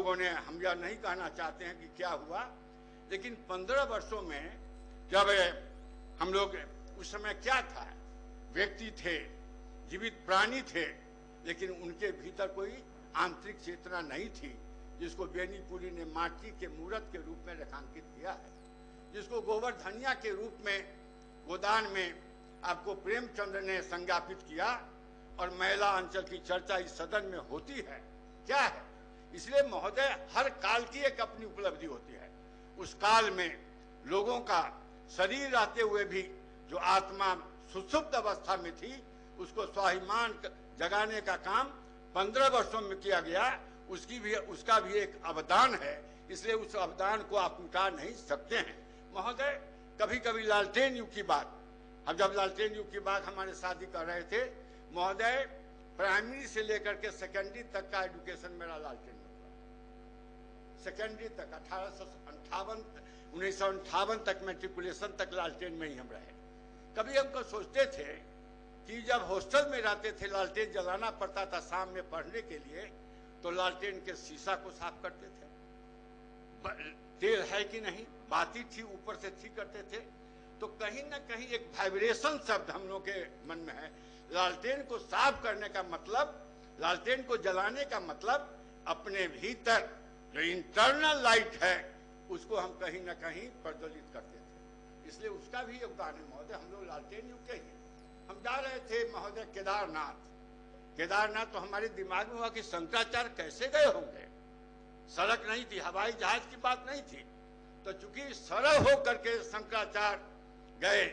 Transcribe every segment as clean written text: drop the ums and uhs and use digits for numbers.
लोगों ने, हम यह नहीं कहना चाहते हैं कि क्या हुआ, लेकिन 15 वर्षों में जब हम लोग, उस समय क्या था, व्यक्ति थे, जीवित प्राणी थे, लेकिन उनके भीतर कोई आंतरिक चेतना नहीं थी, जिसको बेनीपुरी ने माटी के मूर्त के रूप में रेखांकित किया है, जिसको गोवर्धनिया के रूप में गोदान में आपको प्रेमचंद्र ने संज्ञापित किया, और महिला अंचल की चर्चा इस सदन में होती है। क्या है? इसलिए महोदय, हर काल की एक अपनी उपलब्धि होती है। उस काल में लोगों का शरीर रहते हुए भी जो आत्मा सुषुप्त अवस्था में थी, उसको स्वाभिमान जगाने का काम 15 वर्षों में किया गया। उसका भी एक अवदान है, इसलिए उस अवदान को आप मिटा नहीं सकते हैं। महोदय, कभी कभी लालटेन युग की बात, हम जब लालटेन युग की बात हमारे शादी कर रहे थे महोदय, प्राइमरी से लेकर के सेकेंडरी तक का एजुकेशन मेरा लालटेन में हुआ। सेकेंडरी तक 1958 तक मैट्रिकुलेशन तक लालटेन में ही हम रहे। कभी हमको सोचते थे कि जब हॉस्टल में रहते थे, लालटेन जलाना पड़ता था शाम में पढ़ने के लिए, तो लालटेन के शीशा को साफ करते थे, तेल है कि नहीं, बाती थी ऊपर से थी करते थे, तो कहीं ना कहीं एक वाइब्रेशन शब्द हम लोग के मन में है। लालटेन को साफ करने का मतलब, लालटेन को जलाने का मतलब, अपने भीतर जो इंटरनल लाइट है उसको हम कहीं ना कहीं प्रज्वलित करते थे। इसलिए उसका भी योगदान है महोदय। हम लोग लालटेन युग के ही। हम जा रहे थे महोदय केदारनाथ, तो हमारे दिमाग में हुआ कि शंकराचार्य कैसे गए होंगे। सड़क नहीं थी, हवाई जहाज की बात नहीं थी, तो चूंकि सरल हो करके शंकराचार्य गए,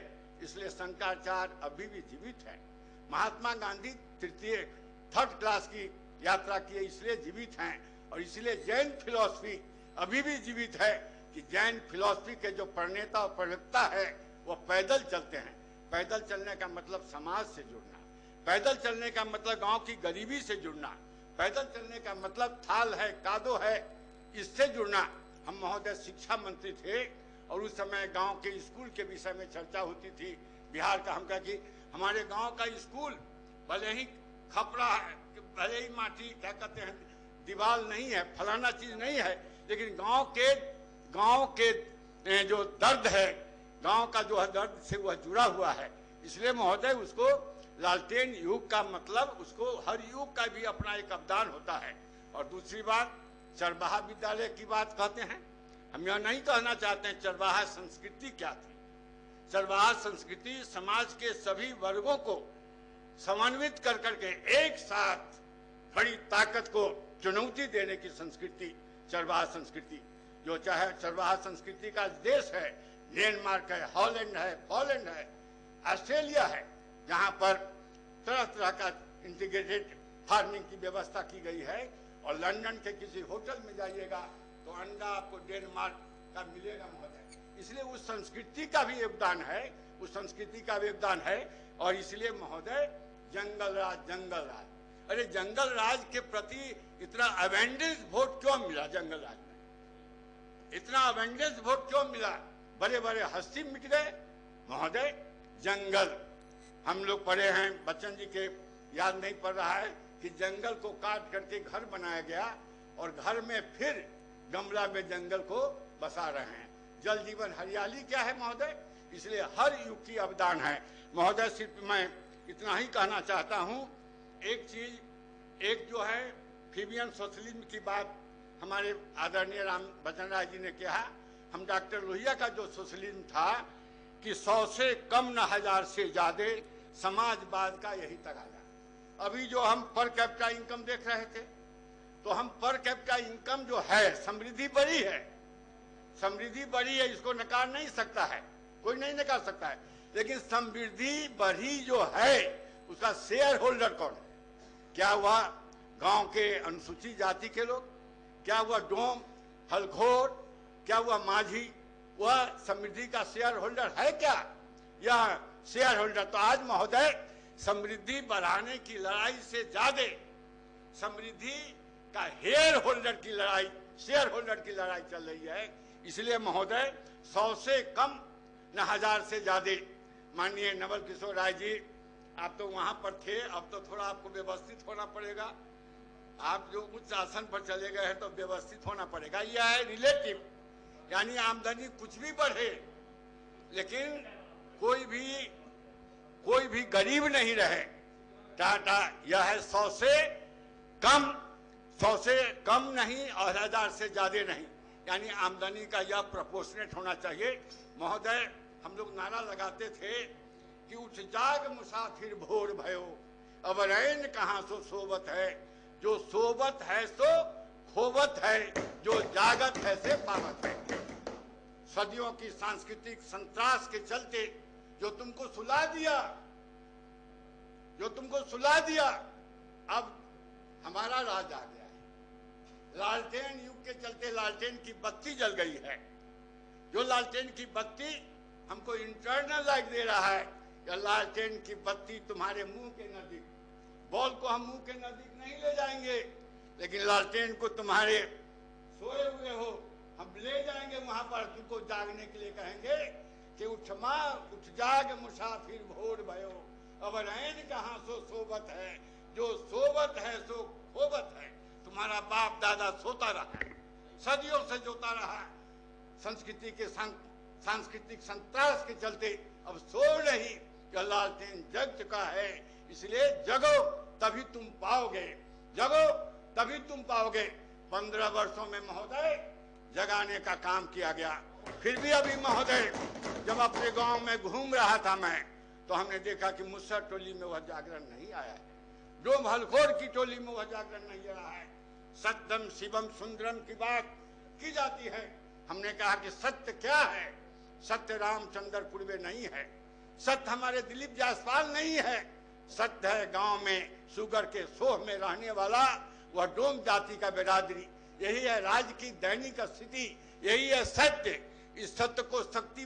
इसलिए शंकराचार्य अभी भी जीवित है। महात्मा गांधी थर्ड क्लास की यात्रा किए, इसलिए जीवित हैं। और इसलिए जैन फिलॉसफी अभी भी जीवित है कि जैन फिलॉसफी के जो प्रणेता और प्रवक्ता है वो पैदल चलते हैं। पैदल चलने का मतलब समाज से जुड़ना, पैदल चलने का मतलब गांव की गरीबी से जुड़ना, पैदल चलने का मतलब थाल है, कादो है, इससे जुड़ना। हम महोदय शिक्षा मंत्री थे और उस समय गांव के स्कूल के विषय में चर्चा होती थी बिहार का। हम कहा कि हमारे गांव का स्कूल भले ही खपड़ा है, भले ही माटी क्या कहते हैं दीवार नहीं है, फलाना चीज नहीं है, लेकिन गांव के जो दर्द है, गांव का जो है दर्द से वह जुड़ा हुआ है। इसलिए महोदय उसको लालटेन युग का मतलब, उसको हर युग का भी अपना एक अवदान होता है। और दूसरी बात, चरवाहा विद्यालय की बात कहते हैं, हम यह नहीं कहना चाहते हैं चरवाहा संस्कृति क्या थी। चरवाहा संस्कृति समाज के सभी वर्गों को समन्वित कर करके एक साथ बड़ी ताकत को चुनौती देने की संस्कृति चरवाहा संस्कृति। जो चाहे चरवाहा संस्कृति का देश है, डेनमार्क है, हॉलैंड है, पोलैंड है, ऑस्ट्रेलिया है, जहां पर तरह तरह का इंटीग्रेटेड फार्मिंग की व्यवस्था की गई है। और लंदन के किसी होटल में जाइएगा तो अंडा आपको डेनमार्क का मिलेगा महोदय। इसलिए उस संस्कृति का भी योगदान है, उस संस्कृति का भी योगदान है। और इसलिए महोदय जंगल राज, अरे जंगल राज के प्रति इतना अवेंडेंस वोट क्यों मिला? जंगल राज में इतना अवेंडेंस वोट क्यों मिला? बड़े बड़े हस्ती मिट गए महोदय। जंगल हम लोग पढ़े हैं, बच्चन जी के याद नहीं पड़ रहा है कि जंगल को काट करके घर बनाया गया और घर में फिर गमला में जंगल को बसा रहे हैं। जल जीवन हरियाली क्या है महोदय? इसलिए हर युग की अवदान है महोदय। सिर्फ मैं इतना ही कहना चाहता हूं, एक चीज, एक जो है फीबियन सोशलिज्म की बात हमारे आदरणीय राम बचन राय जी ने कहा। हम डॉक्टर लोहिया का जो सोशलिज्म था कि 100 से कम न 1000 से ज्यादा समाजवाद का यही तकाजा। अभी जो हम पर कैपिटा इनकम देख रहे थे, तो हम पर कैपिटा इनकम जो है, समृद्धि बड़ी है, समृद्धि बड़ी है, इसको नकार नहीं सकता है, कोई नहीं नकार सकता है। लेकिन समृद्धि बढ़ी जो है उसका शेयर होल्डर कौन है? क्या हुआ गांव के अनुसूचित जाति के लोग? क्या हुआ डोम, हलखोर? क्या हुआ माझी? वह समृद्धि का शेयर होल्डर है क्या? यह शेयर होल्डर तो आज महोदय समृद्धि बढ़ाने की लड़ाई से ज्यादा समृद्धि का हेयर होल्डर की लड़ाई, शेयर होल्डर की लड़ाई चल रही है। इसलिए महोदय 100 से कम न 1000 से ज्यादा। माननीय नवल किशोर राय जी, आप तो वहां पर थे, अब तो थोड़ा आपको व्यवस्थित होना पड़ेगा। आप जो उच्च आसन पर चले गए हैं तो व्यवस्थित होना पड़ेगा। यह है रिलेटिव, यानी आमदनी कुछ भी बढ़े लेकिन कोई भी गरीब नहीं रहे। टाटा यह है 100 से कम नहीं और 1000 से ज्यादा नहीं, यानी आमदनी का यह प्रोपोर्शनेट होना चाहिए। महोदय, हम लोग नारा लगाते थे कि उठ जाग मुसाफिर भोर भयो, अब रैन कहाँ सो सोबत है, जो सोबत है सो खोबत है, जो जागत है से पावत है। सदियों की सांस्कृतिक संत्रास के चलते जो तुमको सुला दिया, अब हमारा राज आ गया है। लालटेन युग के चलते लालटेन की बत्ती जल गई है। जो लालटेन की बत्ती हमको इंटरनल लाइट दे रहा है, या लालटेन की बत्ती तुम्हारे मुंह के नजदीक, बॉल को हम मुंह के नजदीक नहीं ले जाएंगे, लेकिन लालटेन को तुम्हारे सोए हुए हो हम ले जाएंगे वहां पर, तुमको जागने के लिए कहेंगे कि उठ जाग मुसाफिर भोर भयो, अब रैन कहाँ सो सोबत है, जो सोबत है सो खोबत है। तुम्हारा बाप दादा सोता रहा है, सदियों से जोता रहा है, संस्कृति के सांस्कृतिक संत्रास के चलते अब सो नहीं, लालटेन जग चुका है। इसलिए जगो तभी तुम पाओगे, जगो तभी तुम पाओगे। 15 वर्षों में महोदय जगाने का काम किया गया। फिर भी अभी महोदय, जब अपने गांव में घूम रहा था मैं, तो हमने देखा कि मुसहर टोली में वह जागरण नहीं आया है, डोम हलखोर की टोली में वह जागरण नहीं आ रहा है। सत्यम शिवम सुंदरम की बात की जाती है। हमने कहा कि सत्य क्या है? सत्य रामचंद्रपुर में नहीं है, सत्य हमारे दिलीप जायसवाल नहीं है, सत्य है गांव में शुगर के सोह में रहने वाला वह डोम जाति का बिरादरी। यही है राज्य की दैनिक स्थिति, यही है सत्य। इस सत्य को शक्ति